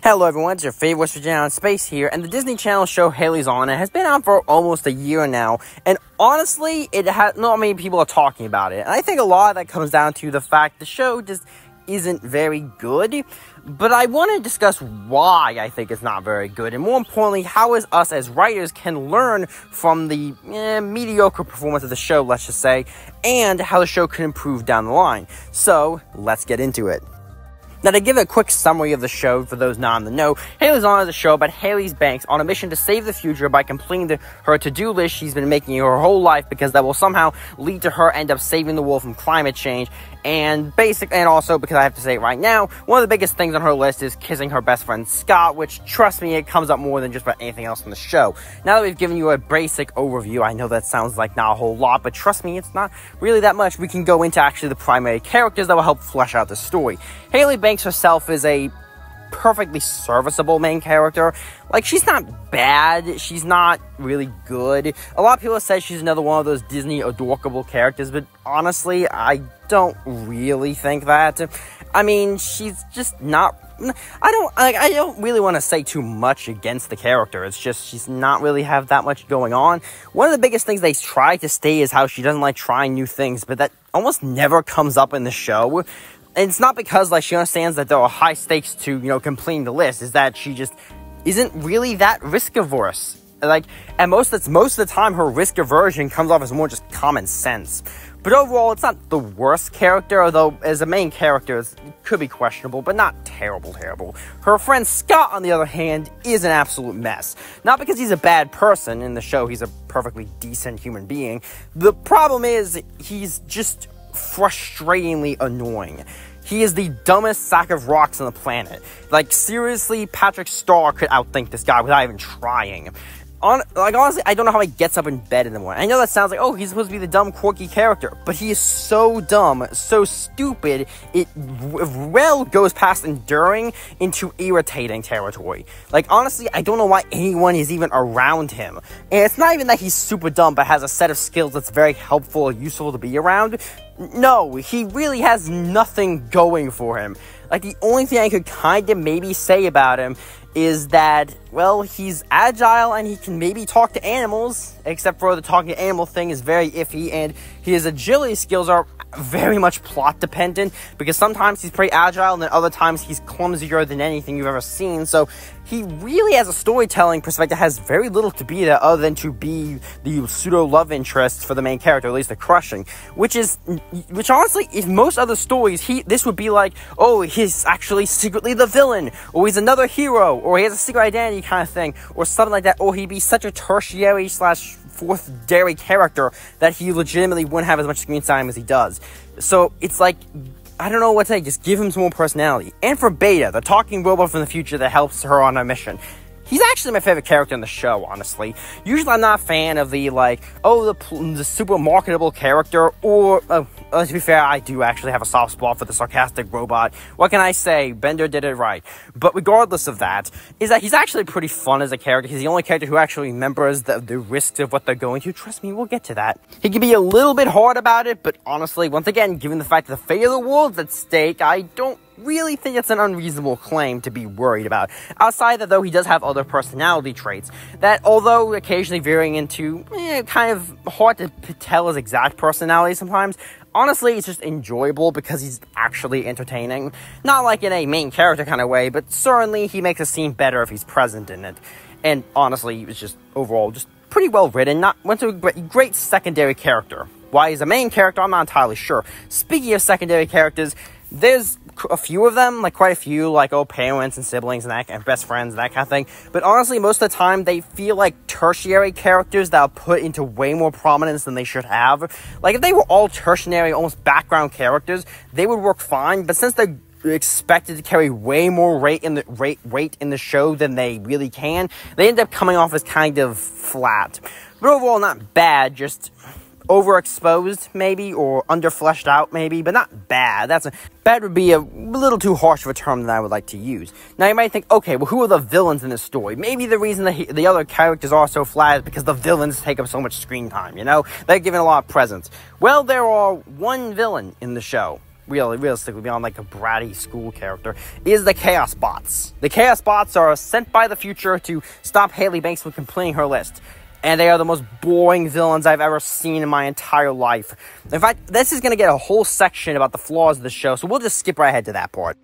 Hello everyone, it's your favorite West Virginia in space here, and the Disney Channel show Hailey's on. It has been out for almost a year now, and honestly, not many people are talking about it. And I think a lot of that comes down to the fact the show just isn't very good. But I want to discuss why I think it's not very good, and more importantly, how us as writers can learn from the mediocre performance of the show, let's just say, and how the show can improve down the line. So, let's get into it. Now, to give a quick summary of the show for those not in the know, Hailey's On is a show about Hailey's Banks on a mission to save the future by completing her to-do list she's been making her whole life, because that will somehow lead to her end up saving the world from climate change. And also, because I have to say it right now, one of the biggest things on her list is kissing her best friend Scott, which, trust me, it comes up more than just about anything else in the show. Now that we've given you a basic overview, I know that sounds like not a whole lot, but trust me, it's not really that much. We can go into actually the primary characters that will help flesh out the story. Hailey Banks herself is a perfectly serviceable main character. Like, she's not bad, she's not really good. A lot of people have said she's another one of those Disney adorable characters, but honestly, I don't really think that. I mean, she's just not... I don't really want to say too much against the character. It's just she's not really have that much going on. One of the biggest things they try to state is how she doesn't like trying new things, but that almost never comes up in the show. And it's not because, like, she understands that there are high stakes to, completing the list. Is that she just isn't really that risk-averse. Like, and most of the time, her risk aversion comes off as more just common sense. But overall, it's not the worst character, although as a main character, it could be questionable, but not terrible. Her friend Scott, on the other hand, is an absolute mess. Not because he's a bad person. In the show, he's a perfectly decent human being. The problem is, he's just frustratingly annoying. He is the dumbest sack of rocks on the planet. Like, seriously, Patrick Star could outthink this guy without even trying. Honestly, I don't know how he gets up in bed in the morning. I know that sounds like, oh, he's supposed to be the dumb, quirky character, but he is so dumb, so stupid, it well goes past enduring into irritating territory. Like, honestly, I don't know why anyone is even around him. And it's not even that he's super dumb, but has a set of skills that's very helpful or useful to be around. No, he really has nothing going for him. Like, the only thing I could kind of maybe say about him is that, well, he's agile and he can maybe talk to animals, except for the talking to animal thing is very iffy, and his agility skills are very much plot dependent, because sometimes he's pretty agile and then other times he's clumsier than anything you've ever seen. So he really, as a storytelling perspective, has very little to be there other than to be the pseudo love interest for the main character, at least the crushing, which honestly, if most other stories, this would be like, oh, he's actually secretly the villain, or he's another hero, or he has a secret identity kind of thing, or something like that, or he'd be such a tertiary / fourth dairy character that he legitimately wouldn't have as much screen time as he does. So it's like, I don't know what to say, just give him some more personality. And for Beta, the talking robot from the future that helps her on her mission, he's actually my favorite character in the show, honestly. Usually I'm not a fan of the, like, oh, the super marketable character, or, to be fair, I do actually have a soft spot for the sarcastic robot. What can I say? Bender did it right. But regardless of that, is that he's actually pretty fun as a character. He's the only character who actually remembers the risks of what they're going to. Trust me, we'll get to that. He can be a little bit hard about it, but honestly, once again, given the fact that the fate of the world's at stake, I don't really think it's an unreasonable claim to be worried about. Outside that, though, he does have other personality traits that, although occasionally veering into kind of hard to tell his exact personality sometimes, honestly, it's just enjoyable because he's actually entertaining. Not like in a main character kind of way, but certainly he makes a scene better if he's present in it. And honestly, it's just overall just pretty well written. Went to a great secondary character. Why he's a main character, I'm not entirely sure. Speaking of secondary characters, there's a few of them, like quite a few, like, oh, parents and siblings and that, and best friends and that kind of thing. But honestly, most of the time, they feel like tertiary characters that are put into way more prominence than they should have. Like, if they were all tertiary, almost background characters, they would work fine. But since they're expected to carry way more weight in the show than they really can, they end up coming off as kind of flat. But overall, not bad, just overexposed, maybe, or underfleshed out, maybe, but not bad. Bad would be a little too harsh of a term than I would like to use. Now, you might think, okay, well, who are the villains in this story? Maybe the reason that the other characters are so flat is because the villains take up so much screen time, They're given a lot of presence. Well, there are one villain in the show. realistically beyond like a bratty school character, is the Chaos Bots. The Chaos Bots are sent by the future to stop Hailey Banks from completing her list. And they are the most boring villains I've ever seen in my entire life. In fact, this is going to get a whole section about the flaws of the show, so we'll just skip right ahead to that part.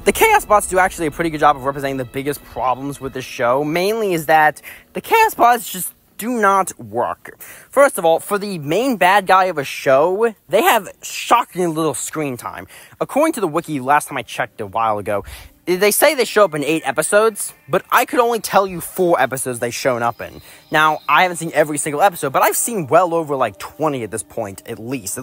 The Chaos Bots do actually a pretty good job of representing the biggest problems with the show. Mainly is that the Chaos Bots just do not work. First of all, for the main bad guy of a show, they have shockingly little screen time. According to the wiki, last time I checked a while ago, they say they show up in 8 episodes, but I could only tell you 4 episodes they've shown up in. Now, I haven't seen every single episode, but I've seen well over like 20 at this point, at least.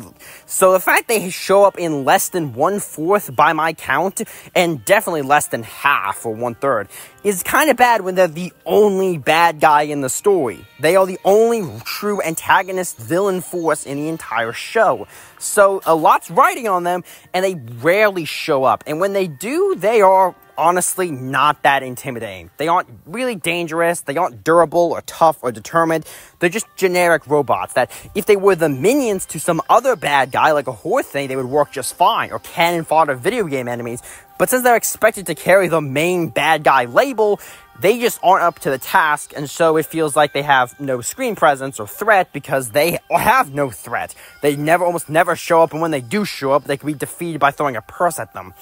So the fact they show up in less than 1/4 by my count, and definitely less than half or 1/3, is kind of bad when they're the only bad guy in the story. They are the only true antagonist villain force in the entire show. So a lot's riding on them, and they rarely show up. And when they do, they are honestly not that intimidating. They aren't really dangerous, they aren't durable or tough or determined. They're just generic robots that if they were the minions to some other bad guy like a horse thing, they would work just fine, or cannon fodder video game enemies. But since they're expected to carry the main bad guy label, they just aren't up to the task, and so it feels like they have no screen presence or threat because they have no threat. They almost never show up, and when they do show up, they can be defeated by throwing a purse at them.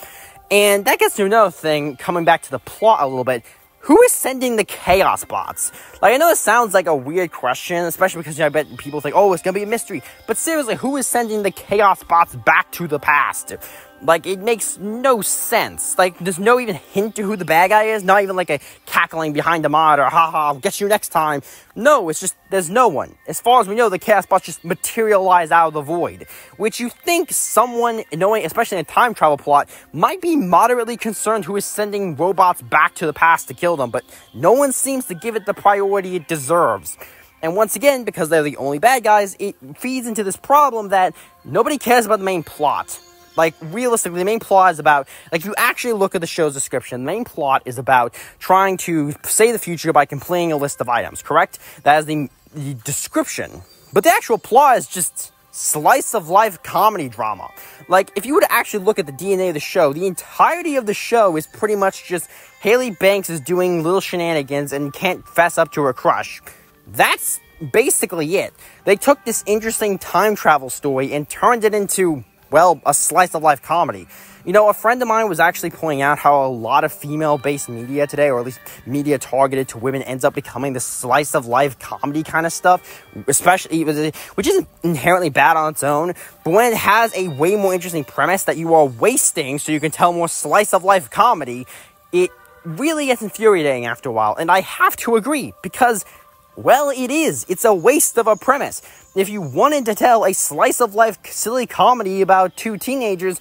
And that gets to another thing, coming back to the plot a little bit. Who is sending the Chaos Bots? Like, I know it sounds like a weird question, especially because I bet people think, oh, it's gonna be a mystery. But seriously, who is sending the Chaos Bots back to the past? Like, it makes no sense. Like, there's no even hint to who the bad guy is. Not even like a cackling behind the monitor, haha, I'll get you next time. No, it's just, there's no one. As far as we know, the Chaos Bots just materialize out of the void. Which you think someone, knowing, especially in a time travel plot, might be moderately concerned who is sending robots back to the past to kill them. But no one seems to give it the priority it deserves. And once again, because they're the only bad guys, it feeds into this problem that nobody cares about the main plot. Like, realistically, the main plot is about, like, if you actually look at the show's description, the main plot is about trying to save the future by completing a list of items, correct? That is the description. But the actual plot is just slice-of-life comedy drama. Like, if you were to actually look at the DNA of the show, the entirety of the show is pretty much just Hailey Banks is doing little shenanigans and can't fess up to her crush. That's basically it. They took this interesting time travel story and turned it into, well, a slice-of-life comedy. You know, a friend of mine was actually pointing out how a lot of female-based media today, or at least media targeted to women, ends up becoming this slice-of-life comedy kind of stuff, especially, which isn't inherently bad on its own, but when it has a way more interesting premise that you are wasting so you can tell more slice-of-life comedy, it really gets infuriating after a while. And I have to agree, because, well, it is. It's a waste of a premise. If you wanted to tell a slice-of-life silly comedy about 2 teenagers,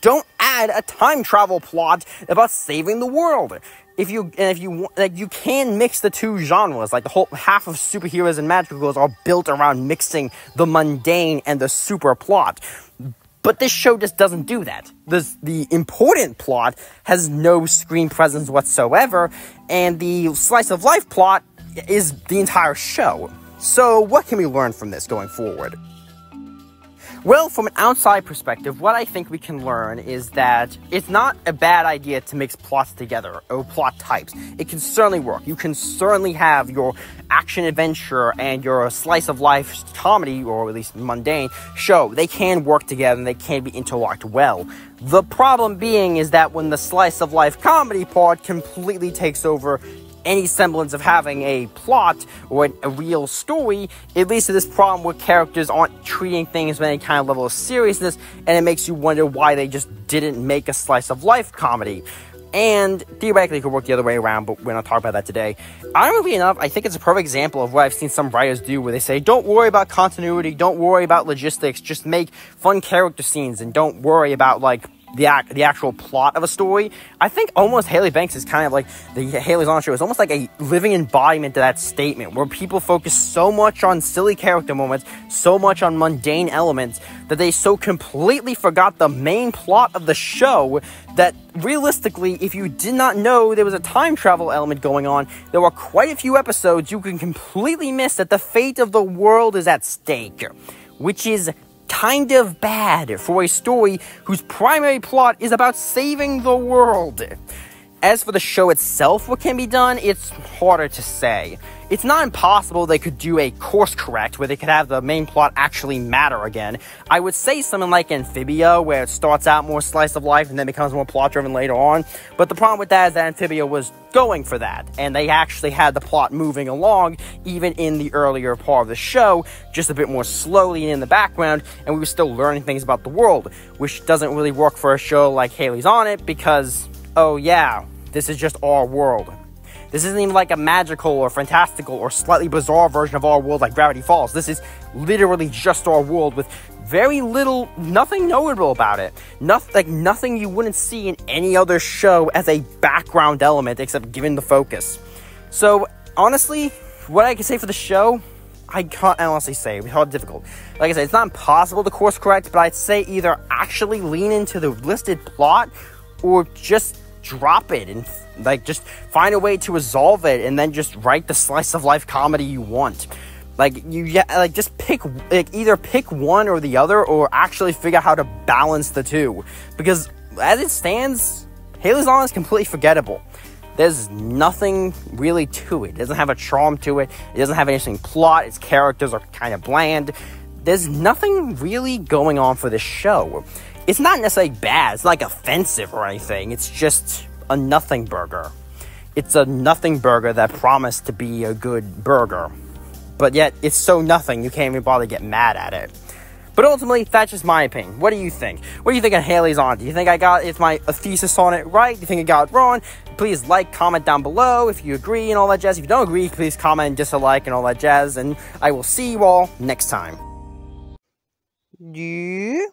don't add a time travel plot about saving the world. If you can mix the 2 genres, like the whole half of superheroes and magical girls are built around mixing the mundane and the super plot. But this show just doesn't do that. The important plot has no screen presence whatsoever, and the slice-of-life plot is the entire show. So what can we learn from this going forward? Well, from an outside perspective, what I think we can learn is that it's not a bad idea to mix plots together, or plot types. It can certainly work. You can certainly have your action-adventure and your slice-of-life comedy, or at least mundane, show. They can work together and they can be interlocked well. The problem being is that when the slice-of-life comedy part completely takes over any semblance of having a plot or a real story, it leads to this problem where characters aren't treating things with any kind of level of seriousness, and it makes you wonder why they just didn't make a slice-of-life comedy. And theoretically, it could work the other way around, but we're not talking about that today. Ironically enough, I think it's a perfect example of what I've seen some writers do, where they say, don't worry about continuity, don't worry about logistics, just make fun character scenes, and don't worry about, like, the actual plot of a story. I think almost Hailey Banks is kind of like, the Hailey's On Show is almost like a living embodiment of that statement, where people focus so much on silly character moments, so much on mundane elements, that they so completely forgot the main plot of the show that realistically, if you did not know there was a time travel element going on, there were quite a few episodes you can completely miss that the fate of the world is at stake, which is kind of bad for a story whose primary plot is about saving the world. As for the show itself, what can be done, it's harder to say. It's not impossible they could do a course correct where they could have the main plot actually matter again. I would say something like Amphibia, where it starts out more slice of life and then becomes more plot driven later on. But the problem with that is that Amphibia was going for that, and they actually had the plot moving along even in the earlier part of the show, just a bit more slowly in the background, and we were still learning things about the world, which doesn't really work for a show like Hailey's on It because, oh yeah, this is just our world. This isn't even like a magical or fantastical or slightly bizarre version of our world like Gravity Falls. This is literally just our world with very little, nothing notable about it. Nothing you wouldn't see in any other show as a background element except given the focus. So, honestly, what I can say for the show, I can't honestly say. It's hard, difficult. Like I said, it's not impossible to course correct, but I'd say either actually lean into the listed plot or just drop it and just find a way to resolve it and then just write the slice of life comedy you want. Just pick, either pick one or the other, or actually figure out how to balance the two. Because as it stands, Hailey's on is completely forgettable. There's nothing really to it. It doesn't have a charm to it. It doesn't have an interesting plot. Its characters are kind of bland. There's nothing really going on for this show. It's not necessarily bad. It's not like offensive or anything. It's just a nothing burger. It's a nothing burger that promised to be a good burger. But yet, it's so nothing, you can't even bother to get mad at it. But ultimately, that's just my opinion. What do you think? What do you think of Hailey's on? Do you think I got my thesis on it right? Do you think I got it wrong? Please comment down below if you agree and all that jazz. If you don't agree, please comment dislike and all that jazz. And I will see you all next time. Yeah?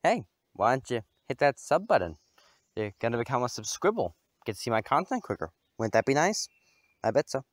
Hey, why don't you hit that sub button? You're gonna become a subscribble. Get to see my content quicker. Wouldn't that be nice? I bet so.